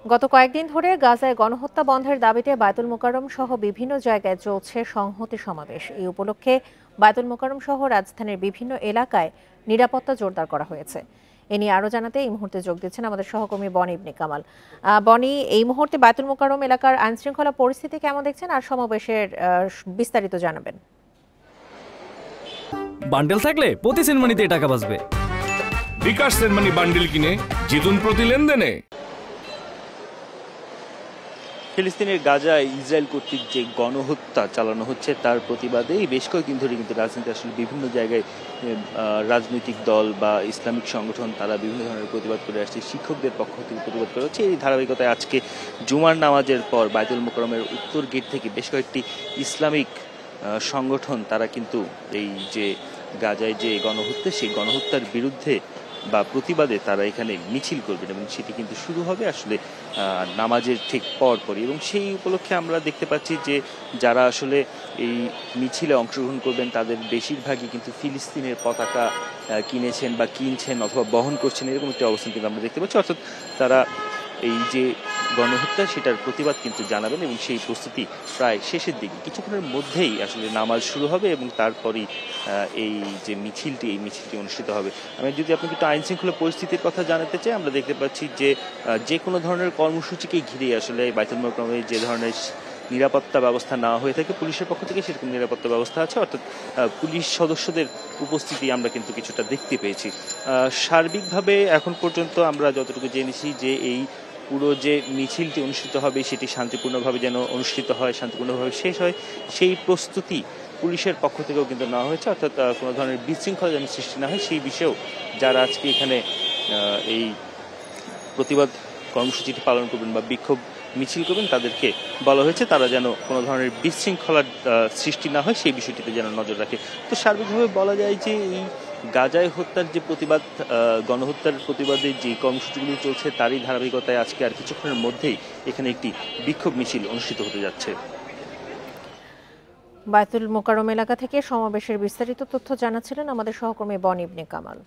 গত কয়েকদিন ধরে গাজায় গণহত্যা বন্ধের দাবিতে বায়তুল মোকাররম সহ বিভিন্ন জায়গায় চলছে সংহতি সমাবেশ। এই উপলক্ষে বায়তুল মোকাররম সহ রাজধানীর বিভিন্ন এলাকায় নিরাপত্তা জোরদার করা হয়েছে। এ নিয়ে আরও জানাতে এই মুহূর্তে যোগ দিচ্ছেন আমাদের সহকর্মী বনি ইবনে কামাল। বনি, এই মুহূর্তে বায়তুল মোকাররম এলাকার আইনশৃঙ্খলা পরিস্থিতি কেমন দেখছেন আর সমাবেশের বিস্তারিত জানাবেন। বান্ডেল থাকলে প্রতি সেনমানিতে টাকা বাঁচবে। বিকাশ সেনমানি বান্ডেল কিনে জিতুন প্রতি লেনদেনে। ফিলিস্তিনের গাজায় ইসরায়েল কর্তৃক যে গণহত্যা চালানো হচ্ছে তার প্রতিবাদে বেশ কয়েকদিন ধরে কিন্তু রাজনীতি আসলে বিভিন্ন জায়গায় রাজনৈতিক দল বা ইসলামিক সংগঠন তারা বিভিন্ন ধরনের প্রতিবাদ করে আসছে। শিক্ষকদের পক্ষ থেকে প্রতিবাদ করা হচ্ছে। এই ধারাবাহিকতায় আজকে জুমার নামাজের পর বায়তুল মোকাররমের উত্তর গেট থেকে বেশ কয়েকটি ইসলামিক সংগঠন তারা কিন্তু এই যে গাজায় যে গণহত্যা সেই গণহত্যার বিরুদ্ধে বা প্রতিবাদে তারা এখানে মিছিল করবেন এবং সেটি কিন্তু শুরু হবে আসলে নামাজের ঠিক পরপরই। এবং সেই উপলক্ষে আমরা দেখতে পাচ্ছি যে যারা আসলে এই মিছিলে অংশগ্রহণ করবেন তাদের বেশিরভাগই কিন্তু ফিলিস্তিনের পতাকা কিনেছেন বা কিনছেন অথবা বহন করছেন, এরকম একটি অবস্থান কিন্তু আমরা দেখতে পাচ্ছি। অর্থাৎ তারা এই যে গণহত্যা সেটার প্রতিবাদ কিন্তু জানাবেন এবং সেই প্রস্তুতি প্রায় শেষের দিকে। কিছুক্ষণের মধ্যেই আসলে নামাজ শুরু হবে এবং তারপরই এই যে মিছিলটি অনুষ্ঠিত হবে। আমি যদি আপনাকে একটু আইন শৃঙ্খলা পরিস্থিতির কথা জানাতে চাই, আমরা দেখতে পাচ্ছি যে কোনো ধরনের কর্মসূচিকে ঘিরে আসলে বায়তুল মোকাররমে যে ধরনের নিরাপত্তা ব্যবস্থা নেওয়া হয়ে থাকে পুলিশের পক্ষ থেকে সেরকম নিরাপত্তা ব্যবস্থা আছে। অর্থাৎ পুলিশ সদস্যদের উপস্থিতি আমরা কিন্তু কিছুটা দেখতে পেয়েছি। সার্বিকভাবে এখন পর্যন্ত আমরা যতটুকু জেনেছি যে এই পুরো যে মিছিলটি অনুষ্ঠিত হবে সেটি শান্তিপূর্ণভাবে যেন অনুষ্ঠিত হয়, শান্তিপূর্ণভাবে শেষ হয়, সেই প্রস্তুতি পুলিশের পক্ষ থেকেও কিন্তু নেওয়া হয়েছে। অর্থাৎ কোনো ধরনের বিশৃঙ্খলা যেন সৃষ্টি না হয় সেই বিষয়েও যারা আজকে এখানে এই প্রতিবাদ কর্মসূচিটি পালন করবেন বা বিক্ষোভ মিছিল করবেন তাদেরকে বলা হয়েছে তারা যেন কোনো ধরনের বিশৃঙ্খলার সৃষ্টি না হয় সেই বিষয়টিতে যেন নজর রাখে। তো সার্বিকভাবে বলা যায় যে এই গাজায় হত্যার যে প্রতিবাদ, গণহত্যার প্রতিবাদে যে কর্মসূচিগুলি চলছে তারই ধারাবাহিকতায় আজকে আর কিছুক্ষণের মধ্যেই এখানে একটি বিক্ষোভ মিছিল অনুষ্ঠিত হতে যাচ্ছে। বায়তুল মোকাররম এলাকা থেকে সমাবেশের বিস্তারিত তথ্য জানাচ্ছিলেন আমাদের সহকর্মী বনি ইবনে কামাল।